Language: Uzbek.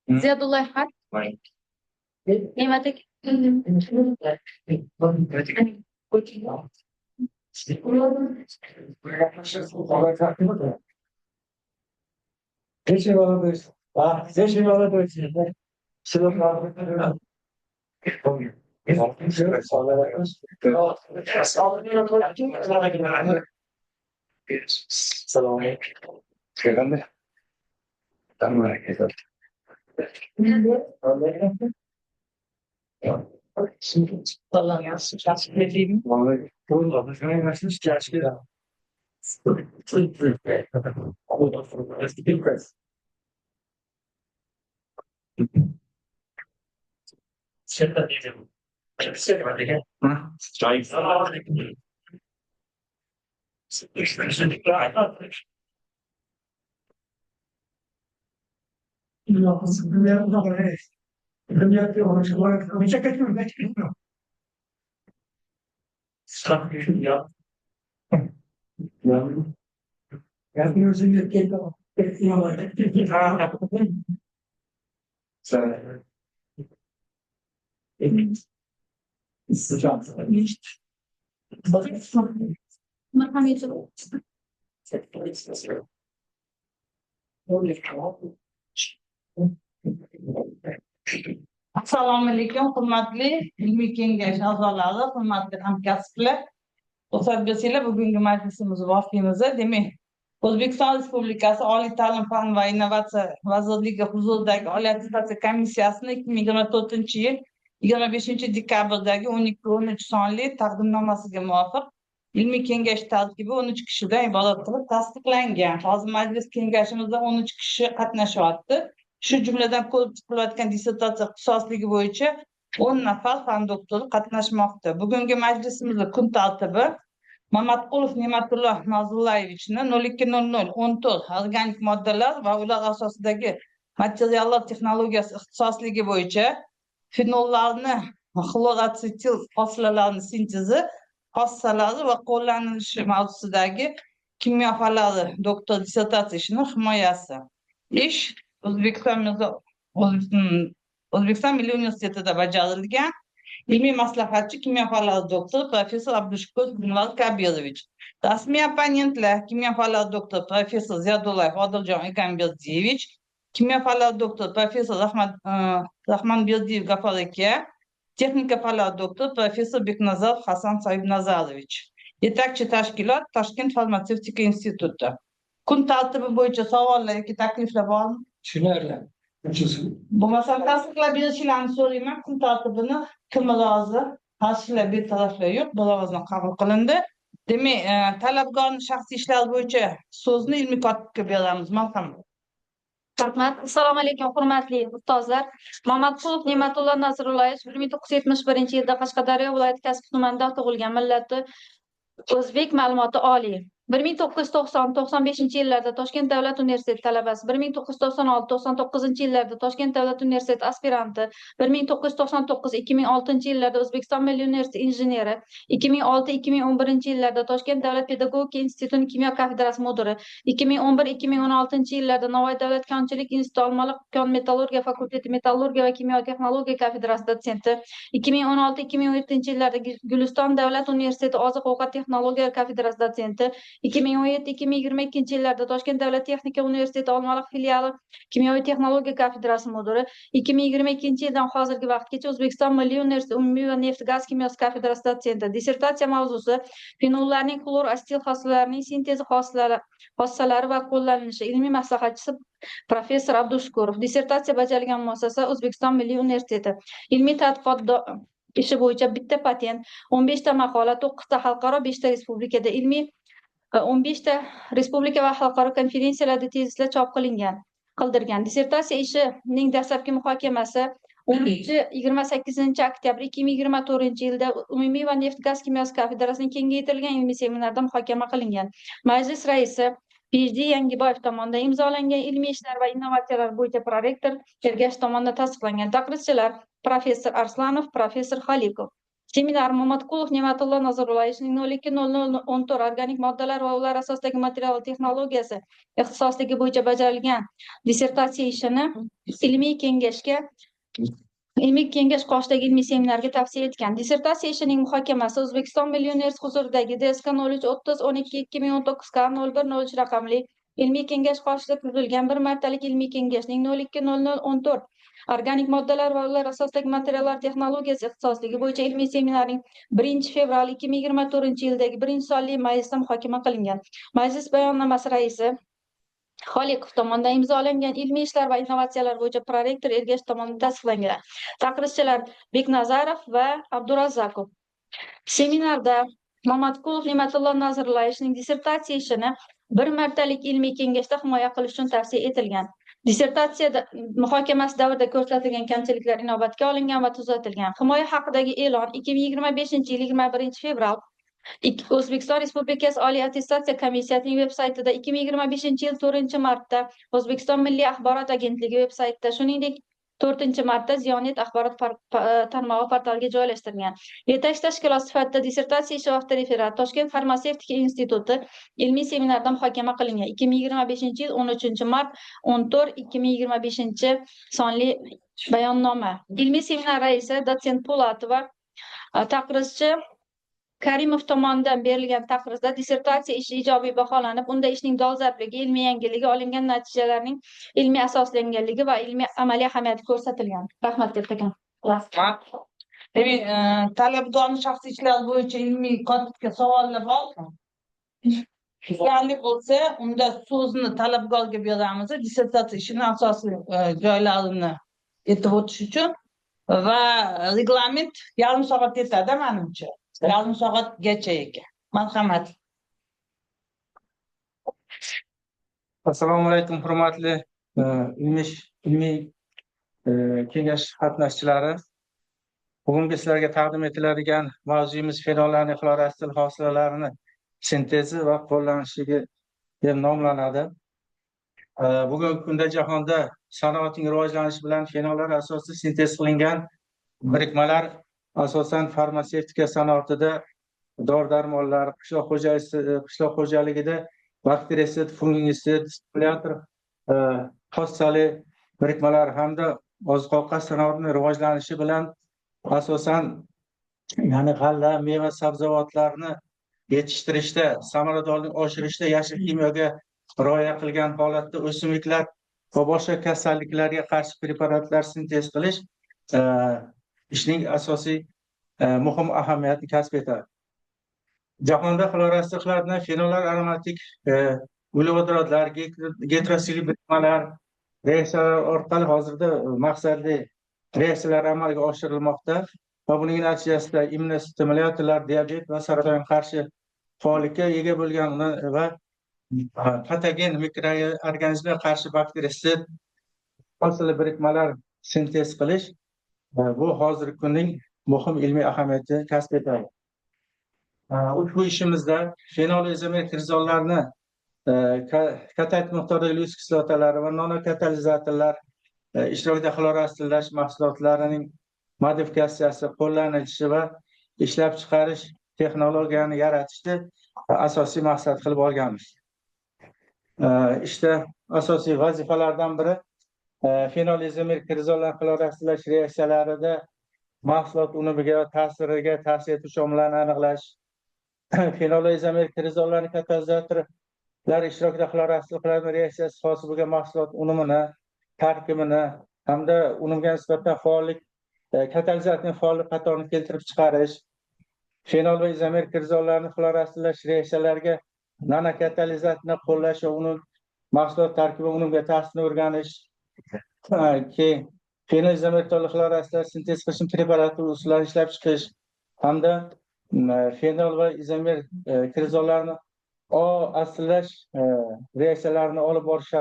Ziyado'lar har nemadek Assalomu alaykum, hurmatli ilmiy kengash a'zolari, hurmatli hamkasblar. O'zbekistonda bugungi majlisimiz vositamizni demak, O'zbekiston Respublikasi Oliy ta'lim fan va innovatsiya vazirligi huzuridagi Oliy attestatsiya komissiyasining 2024-yil 25-dekabrdagi 12-13 sonli taqdimnomasiga muvofiq ilmiy kengash tarkibi 13 kishidan iborat qilib tasdiqlangan. Hozir majlis kengashimizda 13 kishi qatnashyapti. Shu jumladan ko'rib chiqilayotgan dissertatsiya ixtisosligi bo'yicha 10 nafar fan doktori qatnashmoqda. Bugungi majlisimizda kun tartibi Mamatqulov Ne'matullo Nazrullayevichni 020014 organik moddalar va ular asosidagi materiallar texnologiyasi ixtisosligi bo'yicha fenollarni xloroasetil hosilalarini sintezi xossalari va qo'llanilishi mavzusidagi kimyo fanlari doktor dissertatsiya ishining himoyasi. Ish O'zbekiston Milliy universitetida bajarilgan. Ilmiy maslahatchi kimyo fanlari doktori professor Abdushukur Gulnaz Kabirovich. Rasmiy opponentlar kimyo fanlari doktori professor Ziyadullayev Odiljon Egamberdiyevich, kimyo fanlari doktori professor Rahmanberdiyev G'afar aka, texnika fanlari doktori professor Beknazarov Hasan Soibnazarovich. Yetakchi tashkilot Toshkent farmatsevtika instituti. Kun tartibi bo'yicha savollar yoki takliflar bormi? Tushunarli. Bo'lmasa tasdiqlab berishlarini so'rayman. Kun tartibini kim rozi? Qarshilar betaraflar yo'q. Birozdan qabul qilindi. Demak, talabgorning shaxsiy ishlari bo'yicha so'zni ilmiy kotibga beramiz. Marhamat. Rahmat. Assalomu alaykum, hurmatli ustozlar. Mamatqulov Ne'matullo Nazrullayev 1971-yilda Qashqadaryo viloyati Kasbi tumanida tug'ilgan, millati o'zbek, ma'lumoti oliy. 1990-95-yillarda Toshkent davlat universiteti talabasi, 1996-99-yillarda Toshkent davlat universiteti aspiranti, 1999-2006-yillarda O'zbekiston Milliy universiteti injeneri, 2006-2011-yillarda Toshkent davlat pedagogika institutining kimyo kafedrasi mudiri, 2011-2016-yillarda Navoiy davlat konchilik instituti Olmaliq kon metallurgiya fakulteti metallurgiya va kimyo texnologiya kafedrasi dotsenti, 2016-2017-yillarda Guliston davlat universiteti oziq-ovqat texnologiya kafedrasi dotsenti, 2017-2022-yillarda Toshkent davlat texnika universiteti Olmaliq filiali kimyoviy texnologiya kafedrasi mudiri, 2022-yildan hozirgi vaqtgacha O'zbekiston Milliy universiteti umumiy va neft gaz kimyosi kafedrasi dotsenti. Dissertatsiya mavzusi fenollarning xloroasetil hossilarining sintezi xossalari va qo'llanilishi. Ilmiy maslahatchisi professor Abdushukurov. Dissertatsiya bajarilgan muassasa O'zbekiston Milliy universiteti. Ilmiy tadqiqot ishi bo'yicha bitta patent, 15 ta maqola, 9 ta xalqaro, 5 ta respublikada ilmiy 15 ta respublika va xalqaro konferensiyalarda tezislar chop qildirgan. Dissertatsiya ishining dastlabki muhokamasi 13-28 oktyabr 2024-yilda umumiy va neft gaz kimyosi kafedrasining kengaytirilgan ilmiy seminarida muhokama qilingan. Majlis raisi PhD Yangiboyev tomonidan imzolangan ilmiy ishlar va innovatsiyalar bo'yicha prorektor Ergash tomonidan tasdiqlangan. Taqrizchilar professor Arslanov, professor Xalikov. Seminar Mamatqulov Ne'matullo Nazorullayevichning 020014 organik moddalar va ular asosidagi material texnologiyasi ixtisosligi bo'yicha bajarilgan dissertatsiya ishini ilmiy kengash qoshidagi ilmiy seminarga tavsiya etgan. Dissertatsiya ishining muhokamasi O'zbekiston Milliy universiteti huzuridagi DSK 03-30-12-2-01-03 raqamli ilmiy kengash qoshida tuzilgan bir martalik ilmiy kengashning 020014 organik moddalar va ular asosidagi materiallar texnologiyasi ixtisosligi bo'yicha ilmiy seminarning 1-fevral 2024-yildagi 1-sonli majlisda muhokama qilingan. Majlis bayonnomasi raisi Xalikov tomonidan imzolangan ilmiy ishlar va innovatsiyalar bo'yicha prorektor Ergash tomonidan tasdiqlangan. Taqrizchilar Beknazarov va Abdurazakov. Seminarda Mamatqulov Ne'matullo Nazorullayevichning dissertatsiya ishini bir martalik ilmiy kengashda himoya qilish uchun tavsiya etilgan. Dissertatsiya muhokamasi davrida ko'rsatilgan kamchiliklar inobatga olingan va tuzatilgan. Himoya haqidagi e'lon 2025-yil 21-fevral O'zbekiston Respublikasi Oliy attestatsiya komissiyasining veb-saytida, 2025-yil 4-martda O'zbekiston Milliy axborot agentligi veb-saytida, shuningdek 4-martda Ziyonet axborot tarmog'i portaliga joylashtirilgan. Yetakchi tashkilot sifatida dissertatsiya ishi vaqti referat Toshkent farmatsevtika instituti ilmiy seminarida muhokama qilingan. 2025-yil 13-mart 14-2025 sonli bayonnoma. Ilmiy seminar raisi dotsent Po'latova, taqrizchi Karimov tomonidan berilgan taqrizda dissertatsiya ishi ijobiy baholanib, unda ishning dolzarbligi, ilmiy yangiligi, olingan natijalarning ilmiy asoslanganligi va ilmiy amaliy ahamiyati ko'rsatilgan. Rahmat, kattakon. Demak, talabgorning shaxsiy ishlar bo'yicha ilmiy kotibga savollar bormi? Qanday bo'lsa, unda so'zni talabgorga beramiz, dissertatsiya ishining asosiy joylarini aytib o'tish uchun va reglament yarim soat yetadi menimcha. Yarim soatgacha ekan. Marhamat. Assalomu alaykum, hurmatli ilmiy kengash qatnashchilari. Bugungi sizlarga taqdim etiladigan mavzuyimiz fenollarning xlorosil hosilalarini sintezi va qo'llanishligi deb nomlanadi. Bugungi kunda jahonda sanoatning rivojlanishi bilan fenollar asosida sintez qilingan birikmalar asosan farmatsevtika sanoatida, dori-darmonlar, qishloq xo'jaligida bakterisid, fungisid, stimulyator, fossali birikmalar hamda oziq-ovqat sanoatining rivojlanishi bilan asosan ya'ni g'alla, meva, sabzavotlarni yetishtirishda, samaradorlikni oshirishda yashil kimyoga rioya qilgan holatda o'simliklar va boshqa kasalliklarga qarshi preparatlar sintez qilish ishning asosiy muhim ahamiyatni kasb etadi. Jahonda xlorosillardan fenollar, aromatik uglevodorodlar, geteroksilik birikmalar reaksiyalar orqali hozirda maqsadli reaksiyalar amalga oshirilmoqda va buning natijasida immunostimulyatorlar, diabet va saratonga qarshi faollikka ega bo'lgan va patogen mikroorganizmga qarshi bakterisid fossili birikmalar sintez qilish bu hozirgi kunning muhim ilmiy ahamiyati kasb etadi. Ushbu ishimizda fenol izomer kirzollarni katat miqdordagi lyuz kislotalari va nanokatalizatorlar ishtirokida xloroasillash mahsulotlarining modifikatsiyasi, qo'llanilishi va ishlab chiqarish texnologiyani yaratishni asosiy maqsad qilib olganmiz. İşte asosiy vazifalardan biri fenol izomer kirzollar xloroasillash reaksiyalarida mahsulot unumiga va ta'siriga ta'sir etuvchi omillarni aniqlash, fenol izomer kirzollarning katalizatorlar ishtirokida xloroasillarning reaksiyasi hosil bo'lgan mahsulot unumini, tarkibini hamda unumga nisbatan faollik katalizatorning faollik qatorini keltirib chiqarish, fenol va izomer kirzollarni xloroasillash reaksiyalariga nanokatalizatorni qo'llash va uni mahsulot tarkibi unumga ta'sirini o'rganish, keyin fenol izomer xloroasillash sintez qilish preparati usullarini ishlab chiqish hamda fenol va izomer kirzollarni asillash reaksiyalarini olib borish